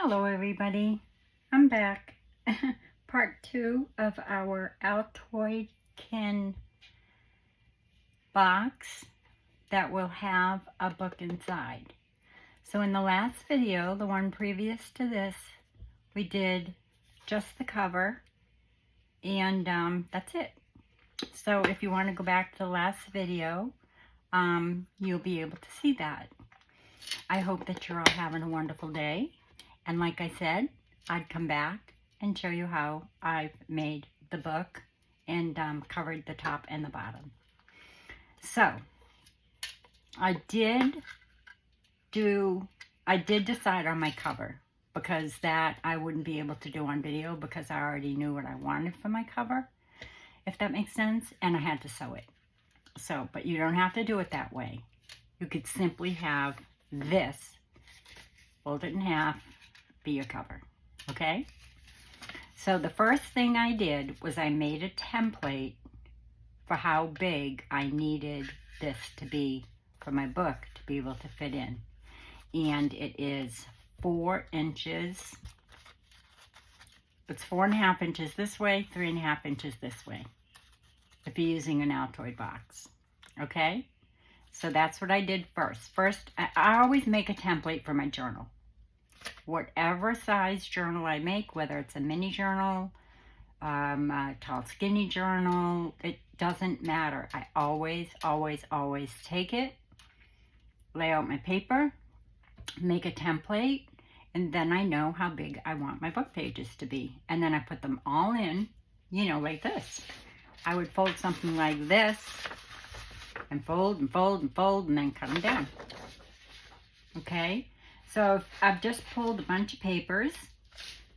Hello everybody, I'm back. Part 2 of our Altoid tin box that will have a book inside. So in the last video, the one previous to this, we did just the cover and that's it. So if you want to go back to the last video, you'll be able to see that. I hope that you're all having a wonderful day. And like I said, I'd come back and show you how I've made the book and covered the top and the bottom. So, I did decide on my cover, because that I wouldn't be able to do on video because I already knew what I wanted for my cover, if that makes sense, and I had to sew it. So, but you don't have to do it that way. You could simply have this, fold it in half, be your cover, okay? So the first thing I did was I made a template for how big I needed this to be for my book to be able to fit in. And it is 4 inches. It's 4.5 inches this way, 3.5 inches this way, if you're using an Altoid box, okay? So that's what I did first. First, I always make a template for my journal. Whatever size journal I make, whether it's a mini journal, a tall skinny journal, it doesn't matter. I always take it, lay out my paper, make a template, and then I know how big I want my book pages to be. And then I put them all in, you know, like this. I would fold something like this, and fold and fold and fold, and then cut them down. Okay? So I've just pulled a bunch of papers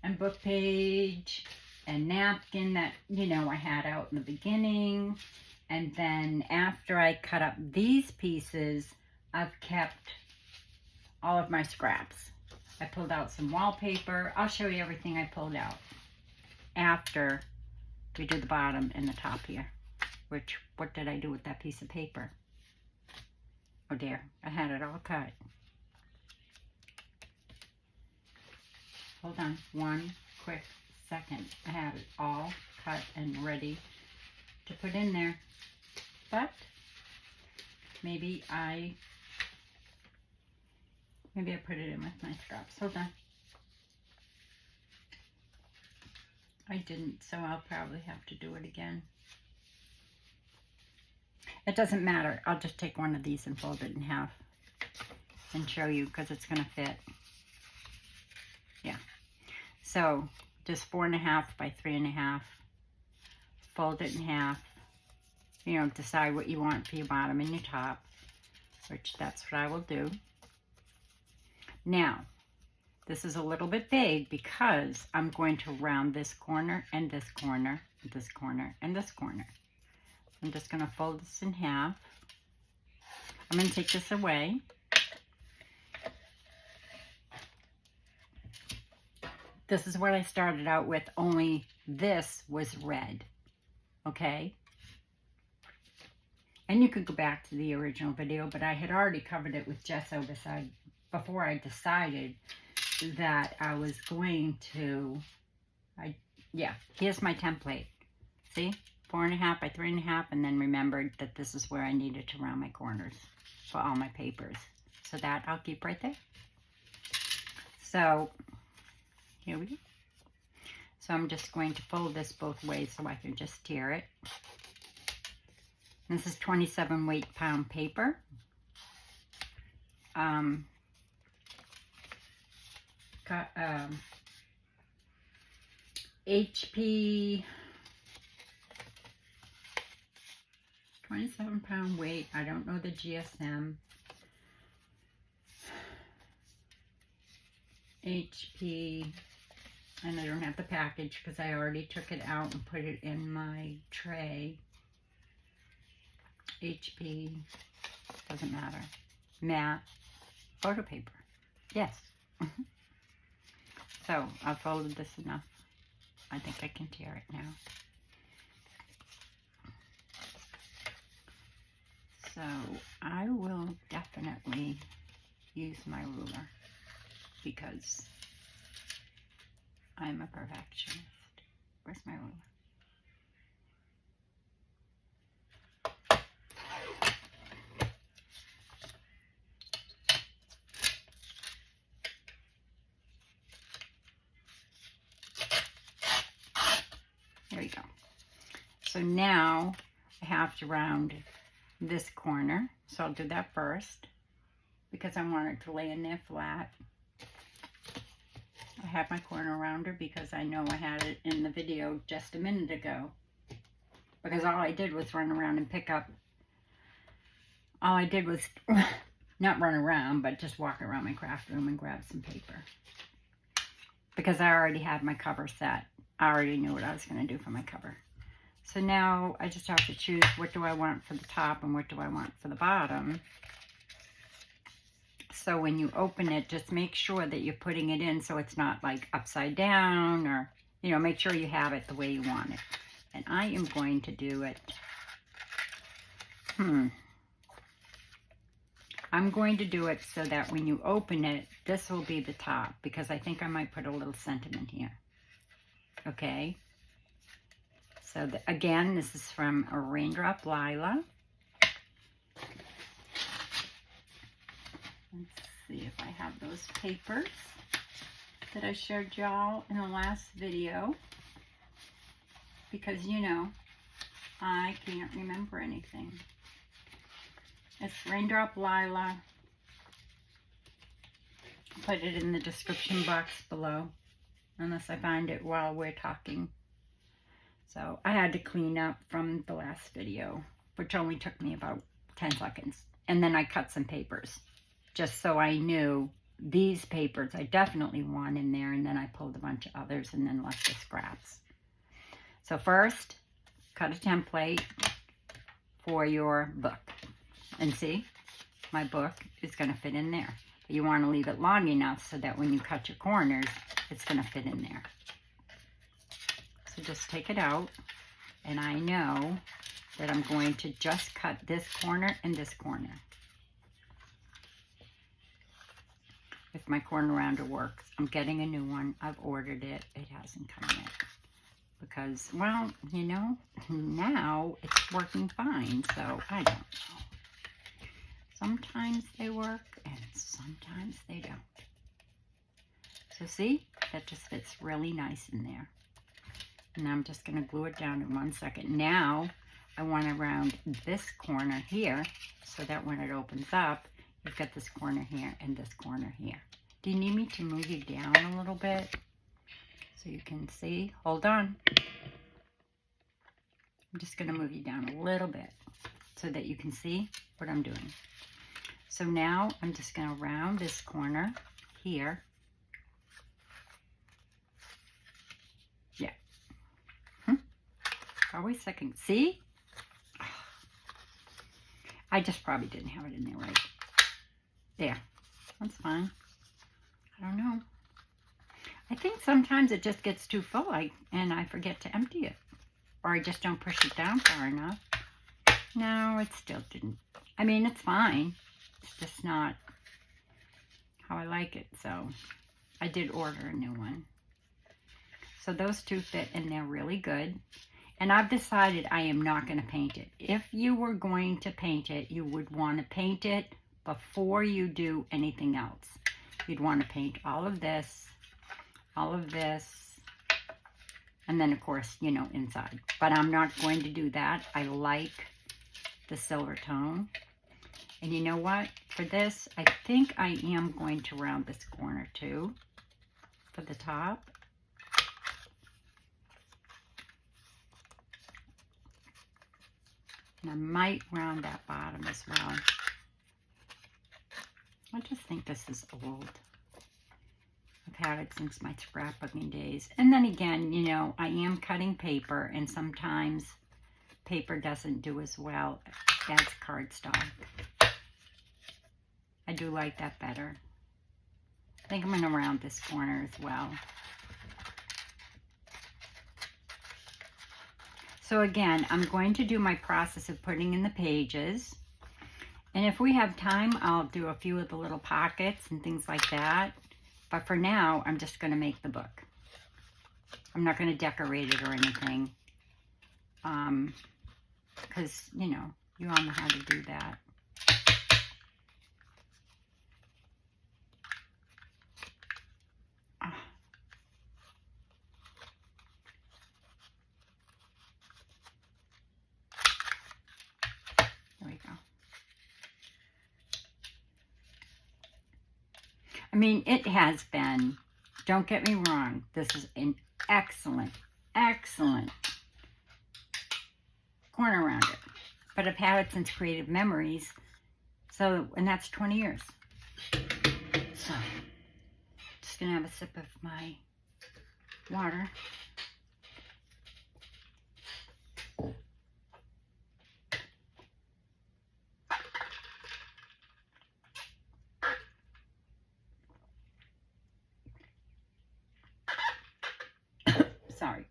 and book page and napkin that, you know, I had out in the beginning. And then after I cut up these pieces, I've kept all of my scraps. I pulled out some wallpaper. I'll show you everything I pulled out after we do the bottom and the top here. What did I do with that piece of paper? Oh dear, I had it all cut. Hold on one quick second. I have it all cut and ready to put in there. But maybe I put it in with my scraps. Hold on. I didn't, so I'll probably have to do it again. It doesn't matter. I'll just take one of these and fold it in half and show you, because it's going to fit. Yeah. So just 4.5 by 3.5. Fold it in half. You know, decide what you want for your bottom and your top, which that's what I will do. Now, this is a little bit big because I'm going to round this corner and this corner, this corner and this corner. I'm just going to fold this in half. I'm going to take this away. This is what I started out with, only this was red, okay? And you could go back to the original video, but I had already covered it with gesso before I decided that I was going to, yeah, here's my template. See? 4.5 by 3.5, and then remembered that this is where I needed to round my corners for all my papers. So that I'll keep right there. So here we go. So I'm just going to fold this both ways so I can just tear it. This is 27 weight pound paper. HP 27 pound weight. I don't know the GSM. HP, and I don't have the package because I already took it out and put it in my tray. HP, doesn't matter. Matte photo paper. Yes. So I've folded this enough. I think I can tear it now. So I will definitely use my ruler because I'm a perfectionist. Where's my ruler? There you go. So now I have to round this corner. So I'll do that first because I want it to lay in there flat. I have my corner rounder because I know I had it in the video just a minute ago. Because all I did was run around and pick up. All I did was not run around, but just walk around my craft room and grab some paper. Because I already had my cover set. I already knew what I was going to do for my cover. So now I just have to choose what do I want for the top and what do I want for the bottom. So when you open it, just make sure that you're putting it in so it's not like upside down, or, you know, make sure you have it the way you want it. And I am going to do it. I'm going to do it so that when you open it, this will be the top, because I think I might put a little sentiment here. Okay. So again, this is from a Raindrop Lila. Let's see if I have those papers that I showed y'all in the last video. Because, you know, I can't remember anything. It's Raindrop Lila. I'll put it in the description box below, unless I find it while we're talking. So I had to clean up from the last video, which only took me about 10 seconds. And then I cut some papers, just so I knew these papers I definitely want in there, and then I pulled a bunch of others and then left the scraps. So first, cut a template for your book. And see, my book is going to fit in there. But you want to leave it long enough so that when you cut your corners, it's going to fit in there. So just take it out. And I know that I'm going to just cut this corner and this corner. If my corner rounder works, I'm getting a new one. I've ordered it. It hasn't come yet. Because, well, you know, now it's working fine. So I don't know. Sometimes they work and sometimes they don't. So see, that just fits really nice in there. And I'm just going to glue it down in 1 second. Now I want to round this corner here so that when it opens up, you've got this corner here and this corner here. Do you need me to move you down a little bit so you can see? Hold on. I'm just going to move you down a little bit so that you can see what I'm doing. So now I'm just going to round this corner here. Yeah. Always second. See? I just probably didn't have it in there right. There. That's fine. I don't know. I think sometimes it just gets too full and I forget to empty it. Or I just don't push it down far enough. No, it still didn't. I mean, it's fine. It's just not how I like it. So I did order a new one. So those two fit in there really good. And I've decided I am not going to paint it. If you were going to paint it, you would want to paint it before you do anything else. You'd want to paint all of this, and then of course, you know, inside. But I'm not going to do that. I like the silver tone. And you know what? For this, I think I am going to round this corner too for the top. And I might round that bottom as well. I just think this is old. I've had it since my scrapbooking days. And then again, you know, I am cutting paper, and sometimes paper doesn't do as well as cardstock. I do like that better. I think I'm going to round this corner as well. So again, I'm going to do my process of putting in the pages. And if we have time, I'll do a few of the little pockets and things like that. But for now, I'm just going to make the book. I'm not going to decorate it or anything. Because, you know, you all know how to do that. There we go. I mean, it has been, don't get me wrong, this is an excellent, excellent corner around it. But I've had it since Creative Memories, so, and that's 20 years. So, just gonna have a sip of my water. Sorry,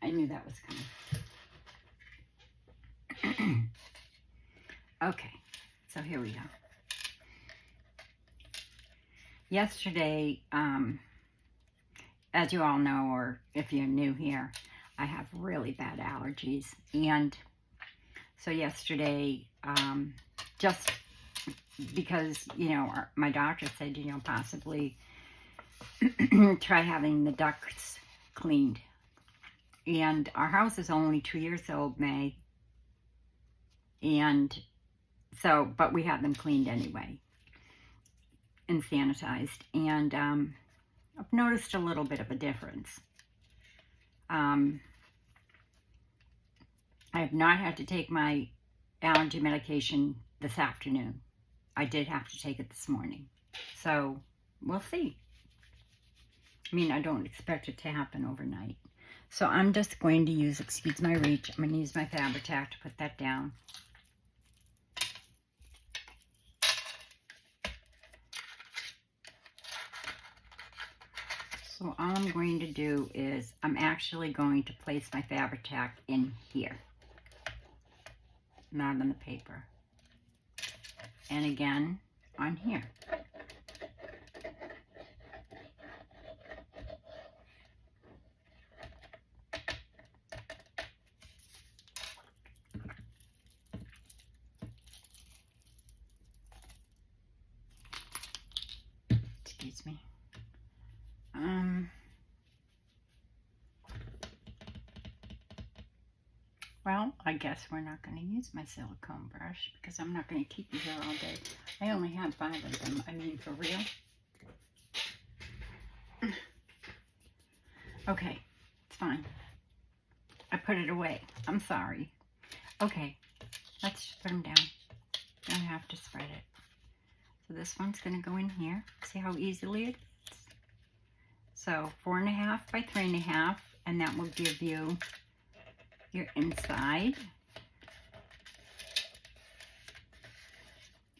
I knew that was coming. Okay, so here we go. Yesterday, as you all know, or if you're new here, I have really bad allergies. And so yesterday, just because, you know, my doctor said, you know, possibly try having the ducts cleaned. And our house is only 2 years old, May. And so, but we had them cleaned anyway and sanitized. And I've noticed a little bit of a difference. I have not had to take my allergy medication this afternoon. I did have to take it this morning. So, we'll see. I mean, I don't expect it to happen overnight. So I'm just going to use, excuse my reach, I'm going to use my Fabri-Tac to put that down. So all I'm going to do is, I'm actually going to place my Fabri-Tac in here, not on the paper. And again, on here. Excuse me. Well, I guess we're not going to use my silicone brush because I'm not going to keep you here all day. I only had 5 of them. I mean, for real. Okay, it's fine. I put it away. I'm sorry. Okay, let's just put them down. You don't have to spread it. So this one's going to go in here. See how easily it fits? So 4.5 by 3.5, and that will give you your inside.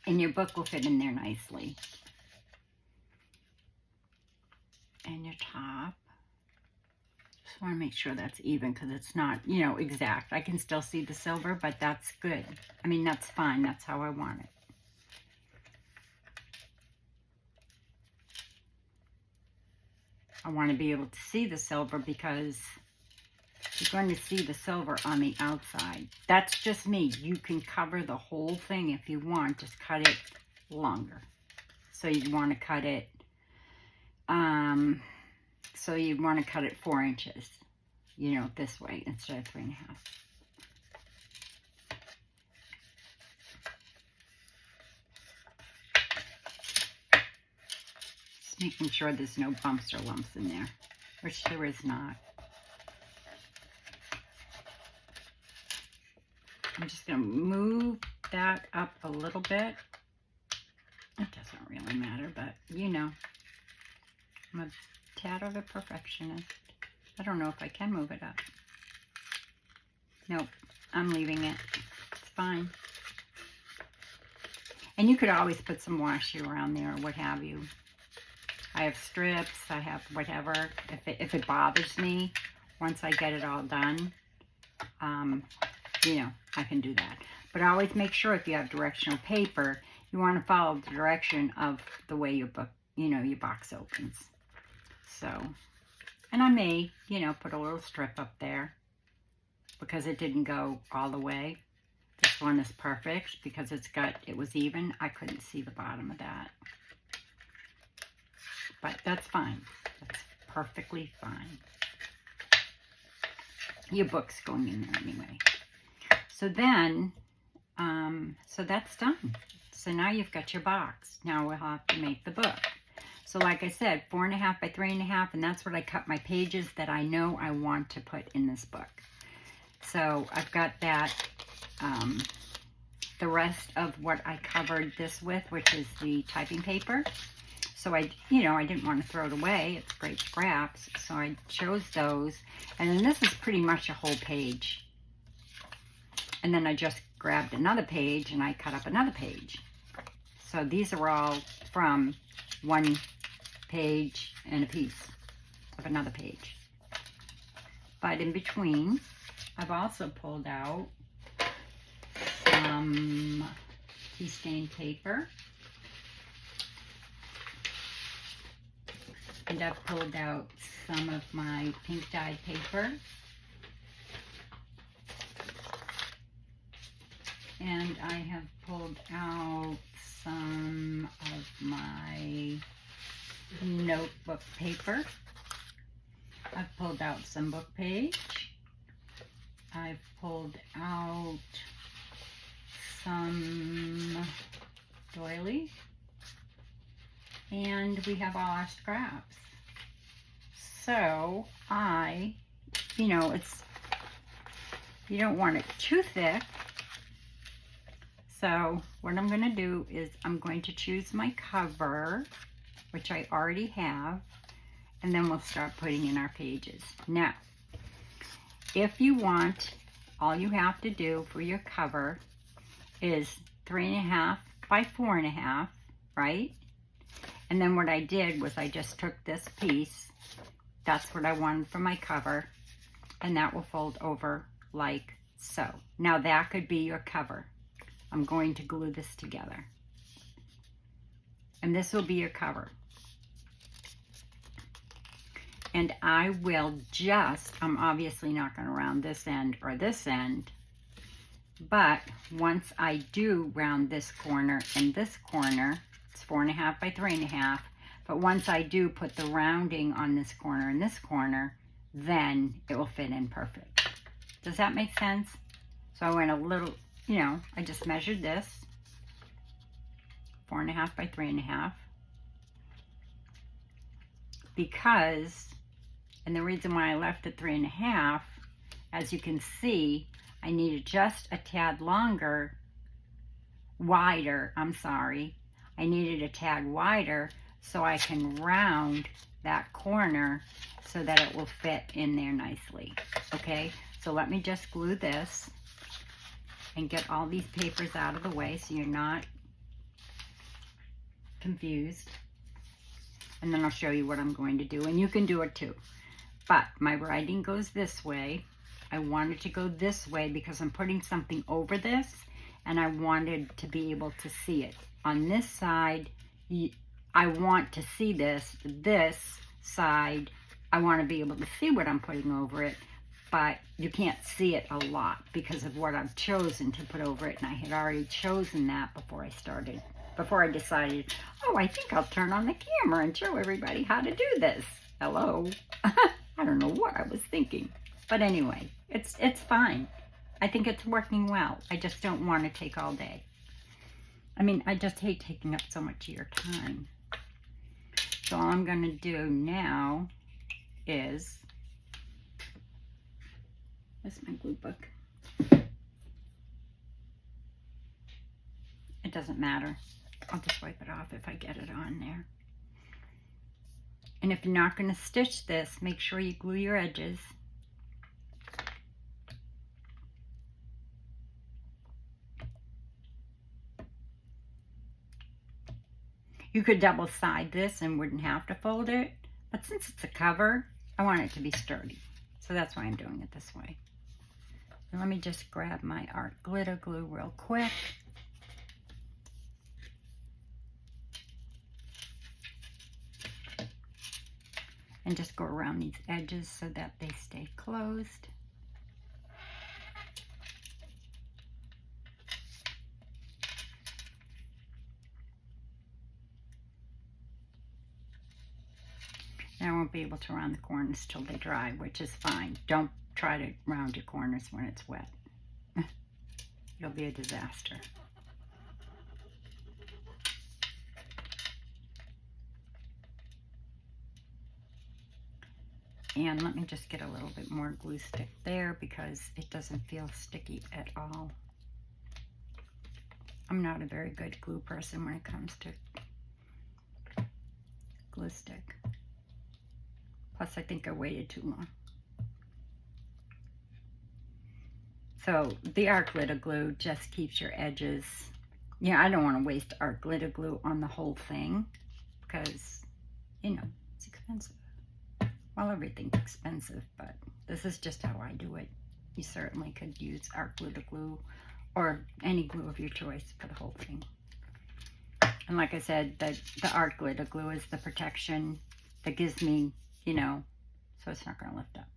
And your book will fit in there nicely. And your top. Just want to make sure that's even because it's not, you know, exact. I can still see the silver, but that's good. I mean, that's fine. That's how I want it. I want to be able to see the silver because you're going to see the silver on the outside. That's just me. You can cover the whole thing if you want. Just cut it longer. So you'd want to cut it, 4 inches, you know, this way instead of 3.5. Just making sure there's no bumps or lumps in there, which there is not. I'm just going to move that up a little bit. It doesn't really matter, but you know, I'm a tad of a perfectionist. I don't know if I can move it up. Nope, I'm leaving it. It's fine. And you could always put some washi around there or what have you. I have strips, I have whatever. If it bothers me, once I get it all done, you know, I can do that. But always make sure if you have directional paper, you want to follow the direction of the way your book, you know, your box opens. So, And I may, you know, put a little strip up there because it didn't go all the way. This one is perfect because it was even. I couldn't see the bottom of that. But that's fine. That's perfectly fine. Your book's going in there anyway. So then, so that's done. So now you've got your box. Now we'll have to make the book. So like I said, 4.5 by 3.5, and that's what I cut my pages that I know I want to put in this book. So I've got that, the rest of what I covered this with, which is the typing paper. So I didn't want to throw it away. It's great scraps. So I chose those. And then this is pretty much a whole page. And then I just grabbed another page and I cut up another page. So these are all from one page and a piece of another page. But in between, I've also pulled out some tea stain paper. And I've pulled out some of my pink dyed paper. And I have pulled out some of my notebook paper. I've pulled out some book page. I've pulled out some doily. And we have all our scraps. So you don't want it too thick. So what I'm going to do is I'm going to choose my cover, which I already have, and then we'll start putting in our pages. Now, if you want, all you have to do for your cover is 3.5 by 4.5, right? And then what I did was I just took this piece, that's what I wanted for my cover, and that will fold over like so. Now that could be your cover. I'm going to glue this together. And this will be your cover. And I will I'm obviously not going to round this end or this end, but once I do round this corner and this corner, it's 4.5 by 3.5, but once I do put the rounding on this corner and this corner, then it will fit in perfect. Does that make sense? So I went a little, I just measured this, 4.5 by 3.5, because, and the reason why I left it 3.5, as you can see, I needed just a tad wider, I needed a tad wider so I can round that corner so that it will fit in there nicely. Okay, so let me just glue this and get all these papers out of the way so you're not confused. And then I'll show you what I'm going to do, and you can do it too. But my writing goes this way. I wanted to go this way because I'm putting something over this, and I wanted to be able to see it. On this side, I want to see this. This side, I want to be able to see what I'm putting over it, but you can't see it a lot because of what I've chosen to put over it, and I had already chosen that before I decided, oh, I think I'll turn on the camera and show everybody how to do this. Hello. I don't know what I was thinking. But anyway, it's fine. I think it's working well. I just don't want to take all day. I mean, I just hate taking up so much of your time. So all I'm going to do now is, where's my glue book? It doesn't matter. I'll just wipe it off if I get it on there. And if you're not going to stitch this, make sure you glue your edges. You could double side this and wouldn't have to fold it, but since it's a cover, I want it to be sturdy. So that's why I'm doing it this way. And let me just grab my art glitter glue real quick. and just go around these edges so that they stay closed. And I won't be able to round the corners till they dry, which is fine. Don't try to round your corners when it's wet. It'll be a disaster. And let me just get a little bit more glue stick there because it doesn't feel sticky at all. I'm not a very good glue person when it comes to glue stick. Plus, I think I waited too long. So the art glitter glue just keeps your edges. Yeah, I don't want to waste art glitter glue on the whole thing because, you know, it's expensive. Well, everything's expensive, but this is just how I do it. You certainly could use art glitter glue or any glue of your choice for the whole thing. And like I said, the art glitter glue is the protection that gives me, you know, so it's not going to lift up.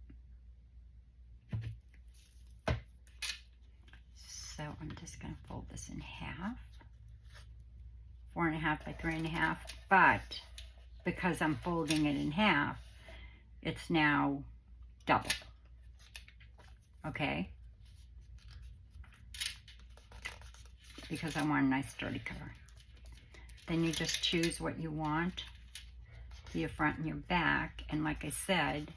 So I'm just going to fold this in half, 4.5 by 3.5, but because I'm folding it in half, it's now double, okay? Because I want a nice sturdy cover. Then you just choose what you want for your front and your back, and like I said,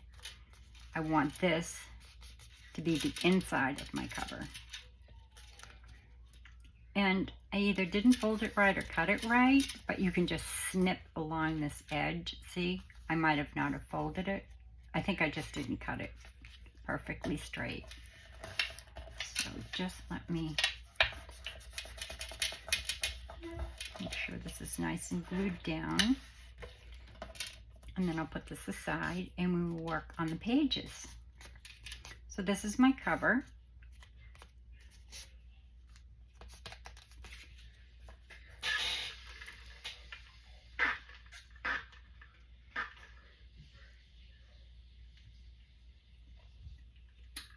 I want this to be the inside of my cover. And I either didn't fold it right or cut it right, but you can just snip along this edge. See, I might have not have folded it. I think I just didn't cut it perfectly straight. So just let me make sure this is nice and glued down. And then I'll put this aside and we will work on the pages. So this is my cover.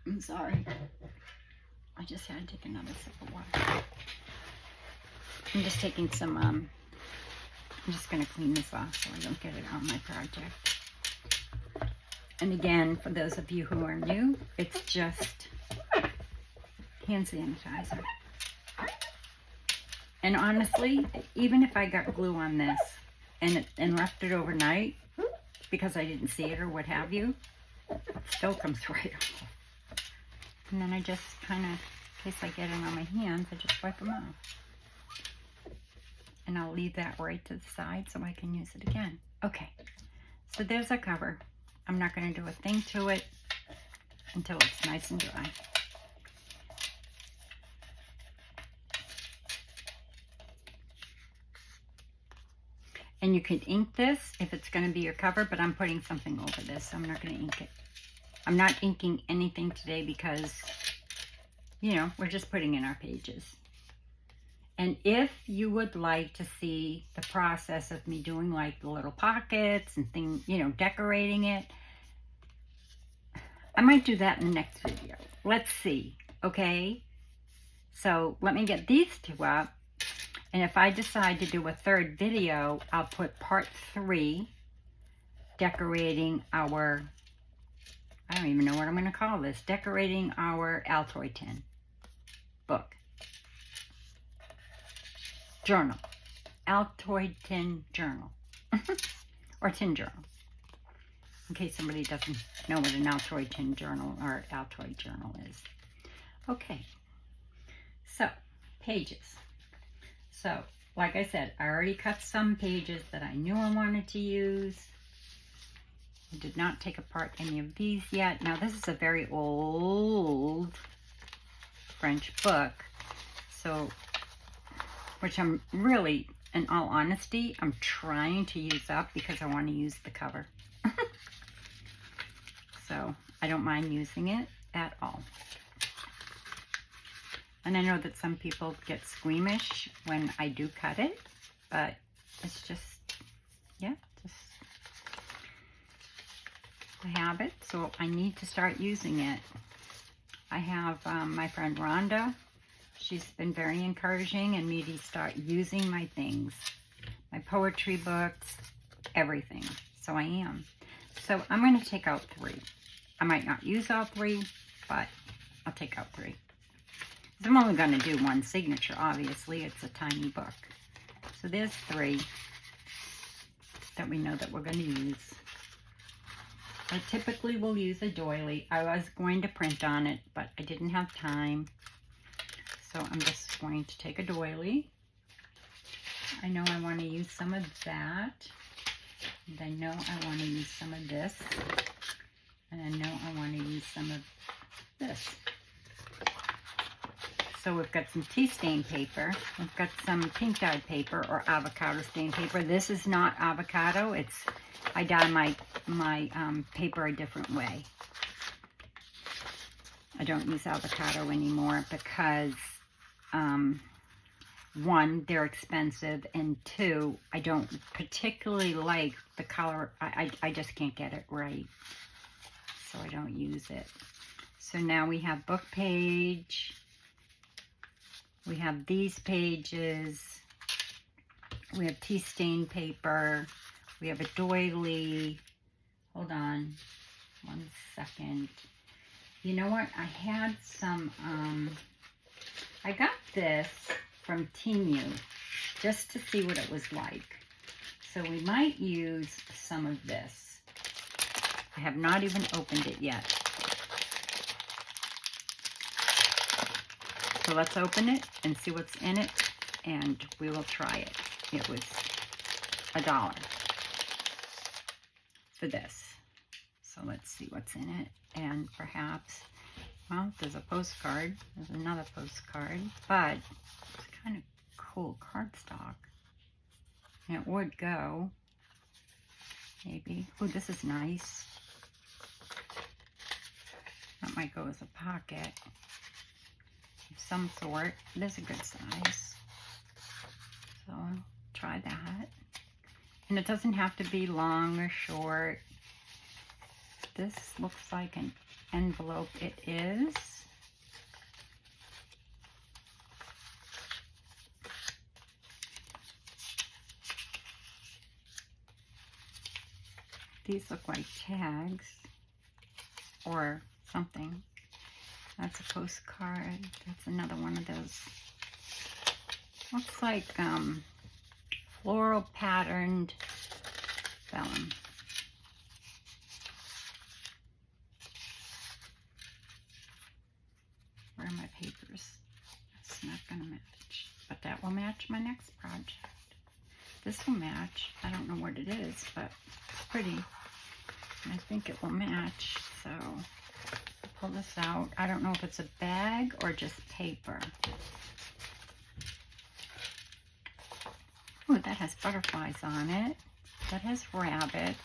I'm sorry. I just had to take another sip of water. I'm just taking some, I'm just going to clean this off so I don't get it on my project. And again, for those of you who are new, it's just hand sanitizer. And honestly, even if I got glue on this and left it overnight because I didn't see it or what have you, it still comes right off. And then I just kind of, in case I get it on my hands, I just wipe them off. And I'll leave that right to the side so I can use it again. Okay, so there's our cover. I'm not going to do a thing to it until it's nice and dry. And you can ink this if it's going to be your cover, but I'm putting something over this. So I'm not going to ink it. I'm not inking anything today because, you know, we're just putting in our pages. And if you would like to see the process of me doing like the little pockets and things, you know, decorating it, I might do that in the next video. Let's see, okay? So let me get these two up. And if I decide to do a third video, I'll put part 3, decorating our, I don't even know what I'm going to call this, decorating our Altoid tin book. Journal. Altoid tin journal. Or tin journal. In case somebody doesn't know what an Altoid tin journal or Altoid journal is. Okay. So, pages. So, like I said, I already cut some pages that I knew I wanted to use. I did not take apart any of these yet. Now, this is a very old French book. So, which I'm really, in all honesty, I'm trying to use up because I want to use the cover. So, I don't mind using it at all. And I know that some people get squeamish when I do cut it, but it's just, yeah, just I have it, so I need to start using it. I have my friend Rhonda. She's been very encouraging in me to start using my things. My poetry books, everything. So I am. So I'm going to take out 3. I might not use all 3, but I'll take out 3. I'm only going to do 1 signature, obviously. It's a tiny book. So there's 3 that we know that we're going to use. I typically will use a doily. I was going to print on it, but I didn't have time. So I'm just going to take a doily. I know I want to use some of that. And I know I want to use some of this. And I know I want to use some of this. So we've got some tea stain paper. We've got some pink dyed paper or avocado stain paper. This is not avocado. I dye my paper a different way. I don't use avocado anymore because 1, they're expensive, and 2, I don't particularly like the color. I just can't get it right, so I don't use it. So now we have book page. We have these pages. We have tea stain paper. We have a doily. Hold on 1 second. You know what? I had some, I got this from Temu just to see what it was like. So we might use some of this. I have not even opened it yet. So let's open it and see what's in it, and we will try it. It was $1 for this. So let's see what's in it, and perhaps, well, there's a postcard. There's another postcard, but it's kind of cool cardstock. And it would go, maybe. Oh, this is nice. That might go as a pocket of some sort. It is a good size. So I'll try that. And it doesn't have to be long or short. This looks like an envelope. It is. These look like tags or something. That's a postcard. That's another one of those. Looks like floral patterned vellum. Where are my papers? That's not going to match, but that will match my next project. This will match. I don't know what it is, but it's pretty. And I think it will match. So I'll pull this out. I don't know if it's a bag or just paper. Oh, that has butterflies on it. That has rabbits.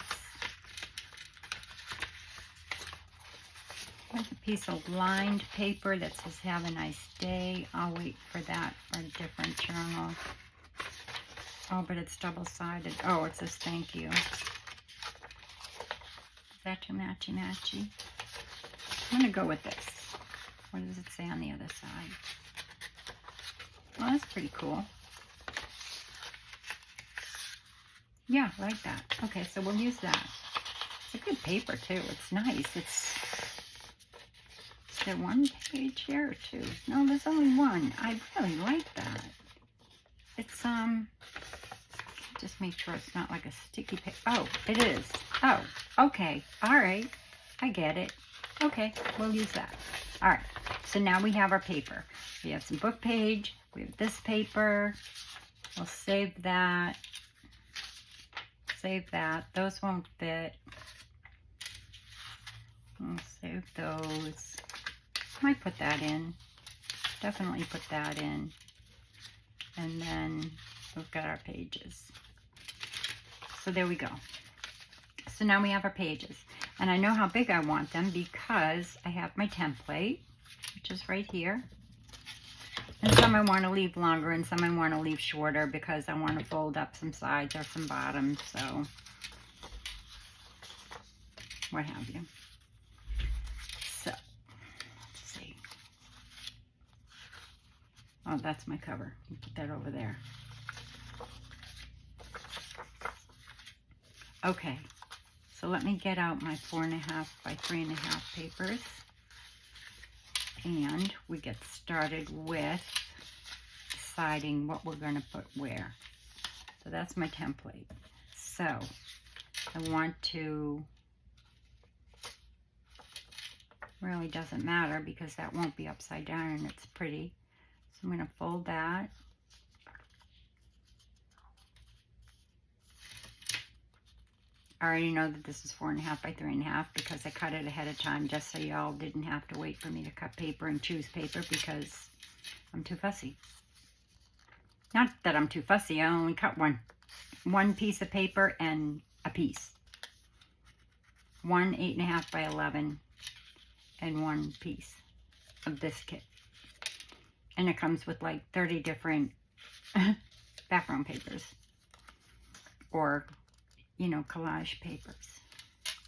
There's a piece of lined paper that says have a nice day. I'll wait for that for a different journal. Oh, but it's double-sided. Oh, it says thank you. Is that too matchy-matchy? I'm going to go with this. What does it say on the other side? Well, that's pretty cool. Yeah, I like that. Okay, so we'll use that. It's a good paper, too. It's nice. Is there one page here or two? No, there's only one. I really like that. It's, just make sure it's not like a sticky paper. Oh, it is. Oh, okay. All right. I get it. Okay, we'll use that. All right. So now we have our paper. We have some book page. We have this paper. We'll save that. Save that. Those won't fit. We'll save those. Might put that in. Definitely put that in. And then we've got our pages. So there we go. So now we have our pages. And I know how big I want them because I have my template, which is right here. And some I want to leave longer and some I want to leave shorter because I want to fold up some sides or some bottoms. So what have you. So, let's see. Oh, that's my cover. Put that over there. Okay, so let me get out my 4.5 by 3.5 papers. And we get started with deciding what we're going to put where. So that's my template. So I want to, really doesn't matter because that won't be upside down and it's pretty. So I'm going to fold that. I already know that this is 4.5 by 3.5 because I cut it ahead of time just so y'all didn't have to wait for me to cut paper and choose paper because I'm too fussy. Not that I'm too fussy, I only cut one piece of paper and a piece. One 8.5 by 11 and one piece of this kit. And it comes with like 30 different background papers. Or, you know, collage papers.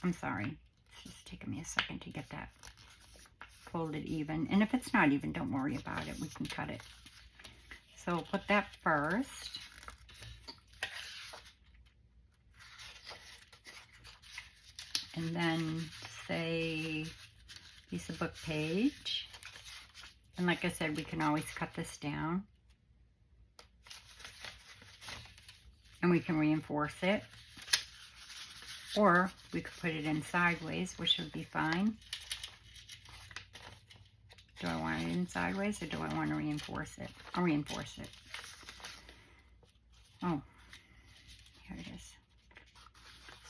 I'm sorry. It's just taking me a second to get that folded even. And if it's not even, don't worry about it. We can cut it. So we'll put that first. And then say piece of book page. And like I said, we can always cut this down. And we can reinforce it. Or we could put it in sideways, which would be fine. Do I want it in sideways or do I want to reinforce it? I'll reinforce it. Oh, here it is.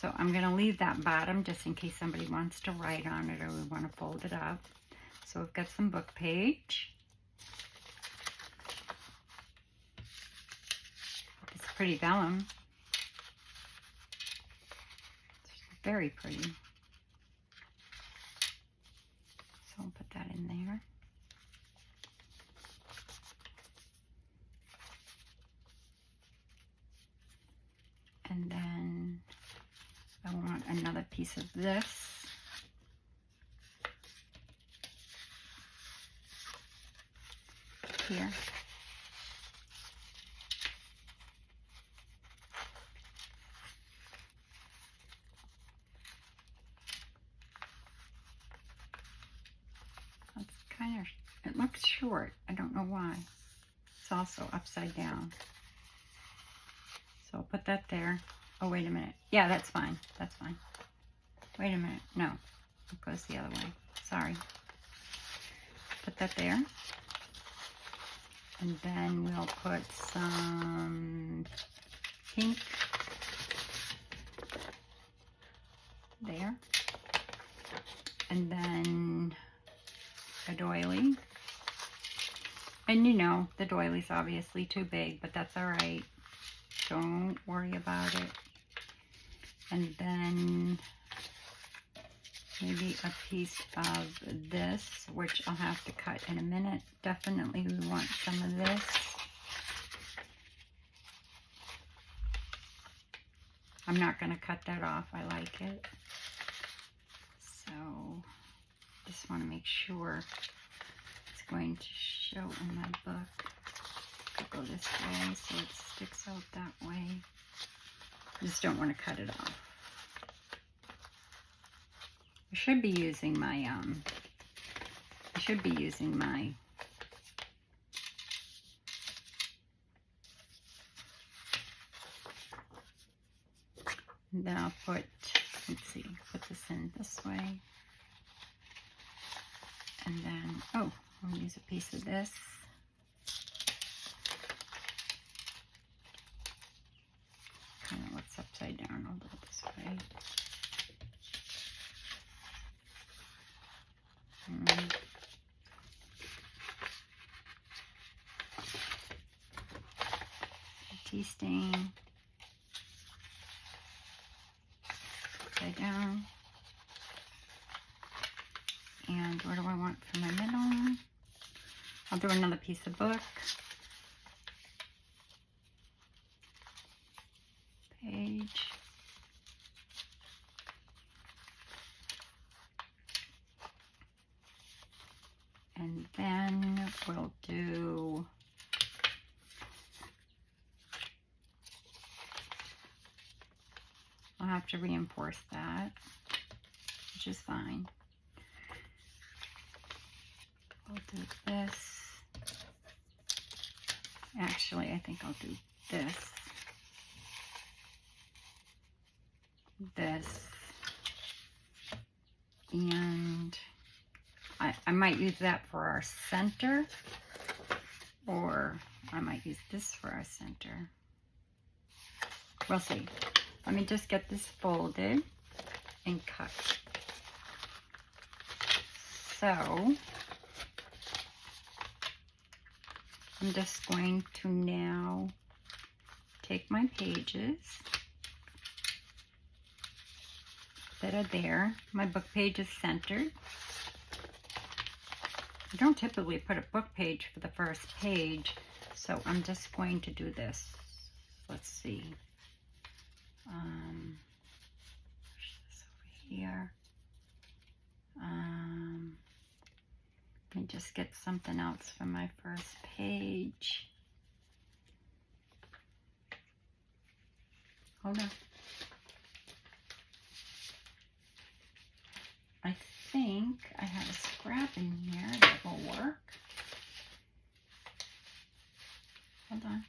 So I'm going to leave that bottom just in case somebody wants to write on it or we want to fold it up. So we've got some book page. It's pretty vellum. It's very pretty. So I'll put that in there. And then I want another piece of this. Here. It's kind of, it looks short. I don't know why. It's also upside down. So I'll put that there. Oh, wait a minute. Yeah, that's fine. That's fine. Wait a minute. No, it goes the other way. Sorry. Put that there. And then we'll put some pink there. And then a doily. And you know, the doily's obviously too big, but that's all right. Don't worry about it. And then maybe a piece of this, which I'll have to cut in a minute. Definitely we want some of this. I'm not going to cut that off. I like it. So just want to make sure it's going to show in my book. I'll go this way so it sticks out that way. I just don't want to cut it off. I should be using my and then I'll put, let's see, put this in this way. And then, oh, I'll use a piece of this. Kind of what's upside down, I'll do it this way. Tea stain. Upside down. And what do I want for my middle? I'll do another piece of book. Page. we'll do I'll have to reinforce that, which is fine. I'll do this. Actually, I think I'll do this. This. And I might use that for our center, or I might use this for our center. We'll see. Let me just get this folded and cut. So I'm just going to now take my pages that are there. My book page is centered. I don't typically put a book page for the first page, so I'm just going to do this. Let's see. Push this over here. Let me just get something else for my first page. Hold on. I think I have a scrap in here that will work. Hold on.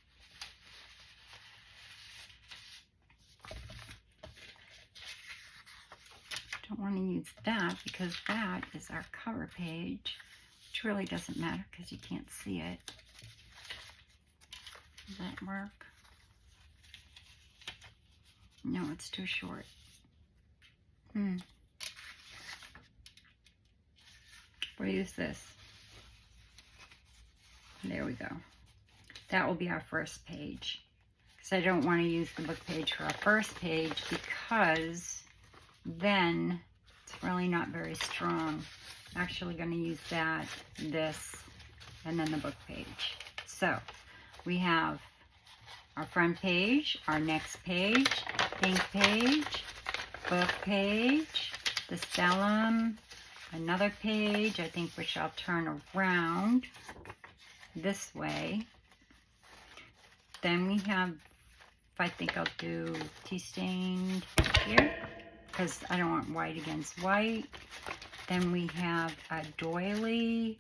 Don't want to use that because that is our cover page, which really doesn't matter because you can't see it. Does that work? No, it's too short. We'll use this. There we go. That will be our first page. Because I don't want to use the book page for our first page because then it's really not very strong. I'm actually going to use that, this, and then the book page. So we have our front page, our next page, pink page, book page, the stellum, another page, I think, which I'll turn around this way. Then we have, I think I'll do tea stained here because I don't want white against white. Then we have a doily.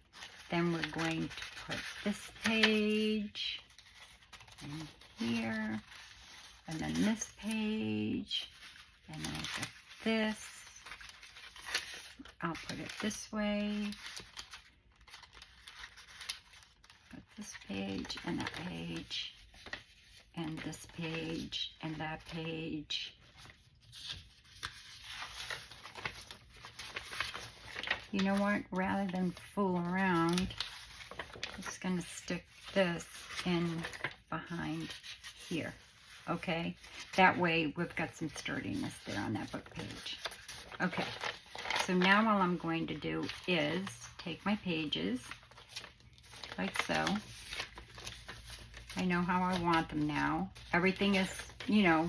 Then we're going to put this page in here, and then this page, and then I've got this. I'll put it this way. Put this page and that page, and this page and that page. You know what? Rather than fool around, I'm just going to stick this in behind here. Okay? That way we've got some sturdiness there on that book page. Okay. So now all I'm going to do is take my pages like so. I know how I want them now. Everything is, you know,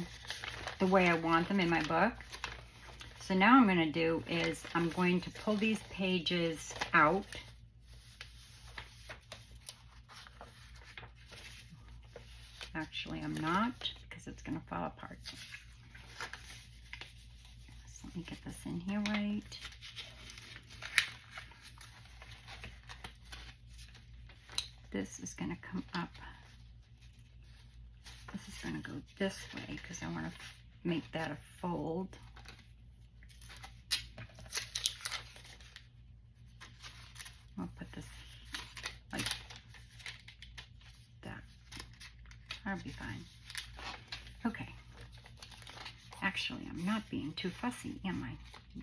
the way I want them in my book. So now I'm going to do is I'm going to pull these pages out. Actually, I'm not, because it's going to fall apart. So let me get this in here right. This is going to come up. This is going to go this way because I want to make that a fold. I'll put this like that. That'll be fine. Okay. Actually, I'm not being too fussy, am I?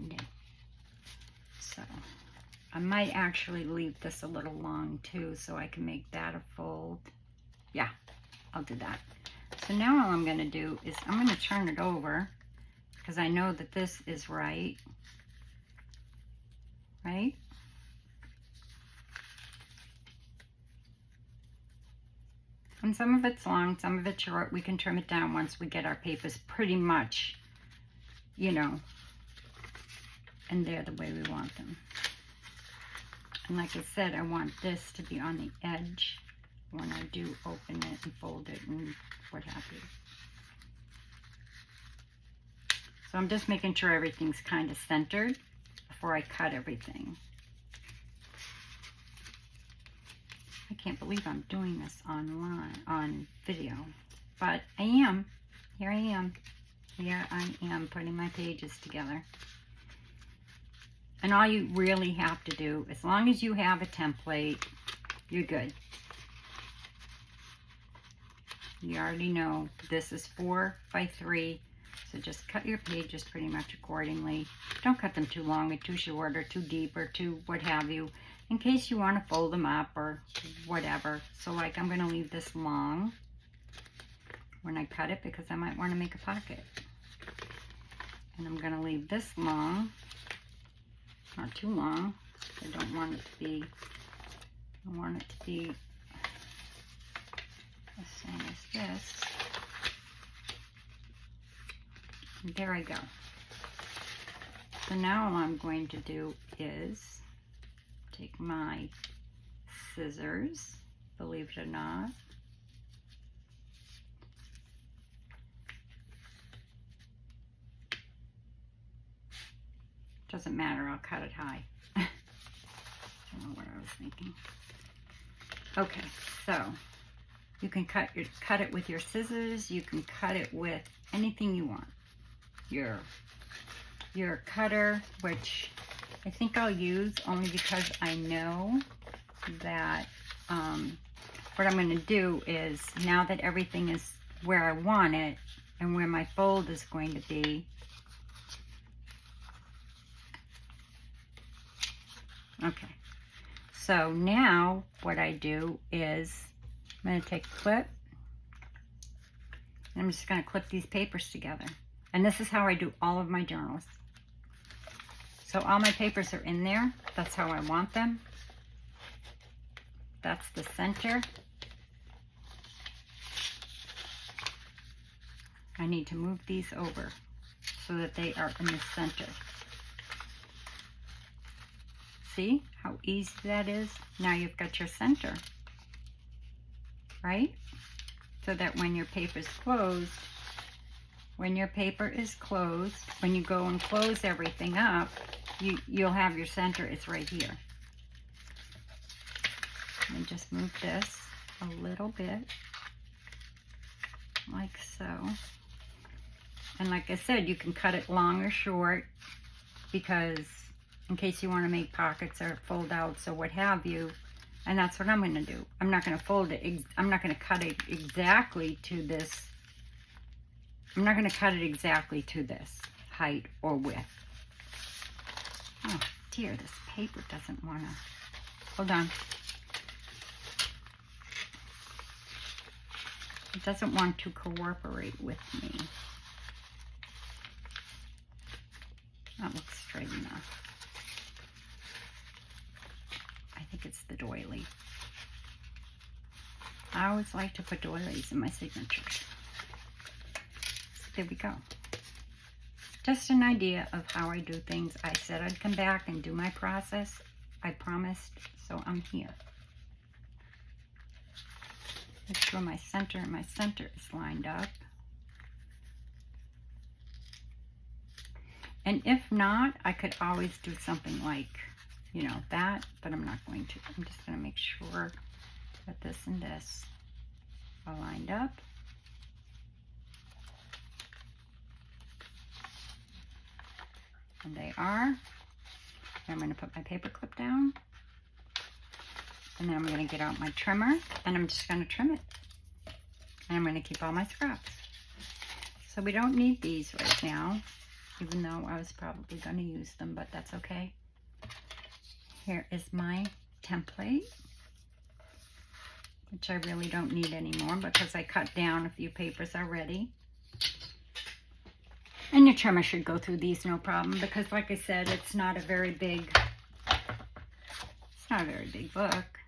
No. So, I might actually leave this a little long too so I can make that a fold. Yeah, I'll do that. So now all I'm going to do is I'm going to turn it over because I know that this is right. Right? And some of it's long, some of it's short. We can trim it down once we get our papers pretty much, you know, and they're the way we want them. And like I said, I want this to be on the edge when I do open it and fold it and what have you. So I'm just making sure everything's kind of centered before I cut everything. I can't believe I'm doing this online, on video, but I am. Here I am. Here I am putting my pages together. And all you really have to do, as long as you have a template, you're good. You already know this is 4 by 3, so just cut your pages pretty much accordingly. Don't cut them too long or too short or too deep or too what have you, in case you want to fold them up or whatever. So like I'm going to leave this long when I cut it because I might want to make a pocket. And I'm going to leave this long, not too long. I don't want it to be, I want it to be the same as this. And there I go. So now all I'm going to do is take my scissors, believe it or not, doesn't matter, I'll cut it high. Don't know what I was thinking. Okay, so you can cut it with your scissors, you can cut it with anything you want. Your cutter, which I think I'll use only because I know that what I'm going to do is, now that everything is where I want it and where my fold is going to be, okay, so now what I do is I'm going to take a clip and I'm just going to clip these papers together. And this is how I do all of my journals. So all my papers are in there. That's how I want them. That's the center. I need to move these over so that they are in the center. See how easy that is? Now you've got your center, right? So that when your paper is closed, when your paper is closed, when you go and close everything up, you'll have your center. It's right here. And just move this a little bit, like so. And like I said, you can cut it long or short, because in case you want to make pockets or fold outs or what have you. And that's what I'm going to do. I'm not going to fold it. I'm not going to cut it exactly to this. I'm not going to cut it exactly to this height or width. Oh dear, this paper doesn't want to. Hold on. It doesn't want to cooperate with me. That looks straight enough. I think it's the doily. I always like to put doilies in my signatures. There we go. Just an idea of how I do things. I said I'd come back and do my process. I promised, so I'm here. Make sure my center is lined up. And if not, I could always do something like, you know, that, but I'm not going to. I'm just going to make sure that this and this are lined up. And they are. And I'm going to put my paper clip down. And then I'm going to get out my trimmer and I'm just going to trim it. And I'm going to keep all my scraps. So we don't need these right now, even though I was probably going to use them, but that's okay. Here is my template, which I really don't need anymore because I cut down a few papers already. And your trimmer should go through these no problem, because like I said, it's not a very big book.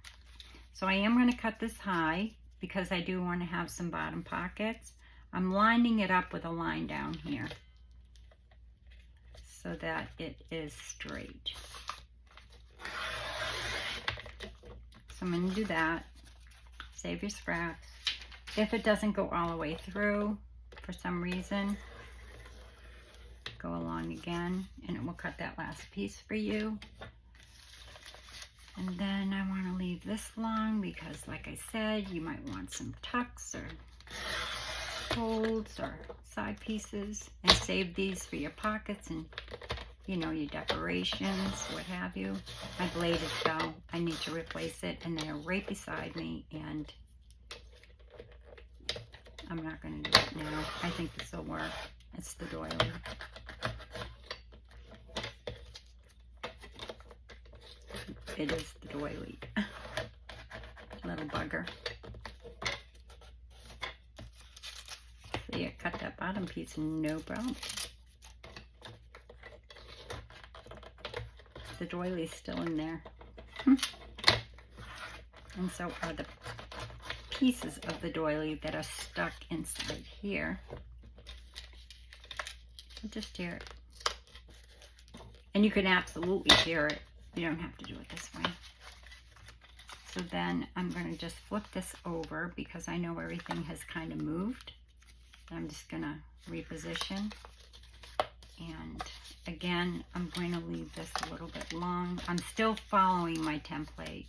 So I am going to cut this high because I do want to have some bottom pockets. I'm lining it up with a line down here so that it is straight. I'm going to do that. Save your scraps. If it doesn't go all the way through for some reason, go along again and it will cut that last piece for you. And then I want to leave this long because, like I said, you might want some tucks or folds or side pieces, and save these for your pockets and, you know, your decorations, what have you. My blade is dull. I need to replace it, and they're right beside me, and I'm not going to do it now. I think this will work. It's the doily. It is the doily. Little bugger. See, I cut that bottom piece, no problem. The doily's still in there. And so are the pieces of the doily that are stuck inside here. I'll just tear it. And you can absolutely tear it. You don't have to do it this way. So then I'm going to just flip this over because I know everything has kind of moved. I'm just going to reposition. And again, I'm going to leave this a little bit long. I'm still following my template,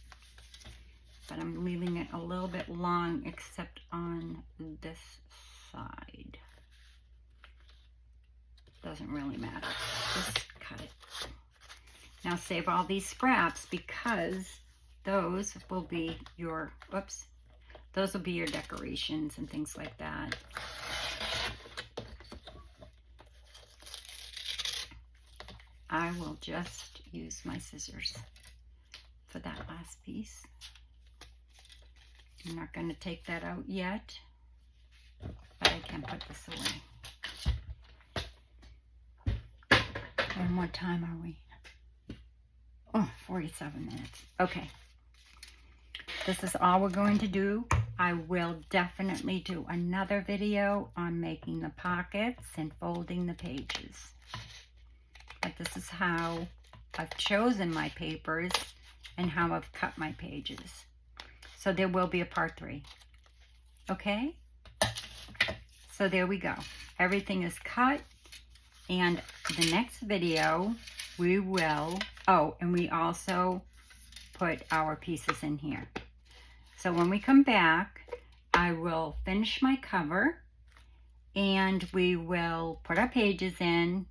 but I'm leaving it a little bit long except on this side. Doesn't really matter. Just cut it. Now save all these scraps because those will be your, whoops, those will be your decorations and things like that. I will just use my scissors for that last piece. I'm not going to take that out yet, but I can put this away. And what time are we? Oh, 47 minutes. Okay. This is all we're going to do. I will definitely do another video on making the pockets and folding the pages. But this is how I've chosen my papers and how I've cut my pages. So there will be a part 3. Okay? So there we go. Everything is cut. And the next video, we will, oh, and we also put our pieces in here. So when we come back, I will finish my cover and we will put our pages in.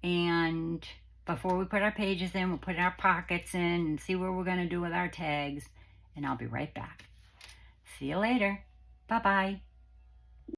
And before we put our pages in, we'll put our pockets in and see what we're going to do with our tags. And I'll be right back. See you later. Bye-bye.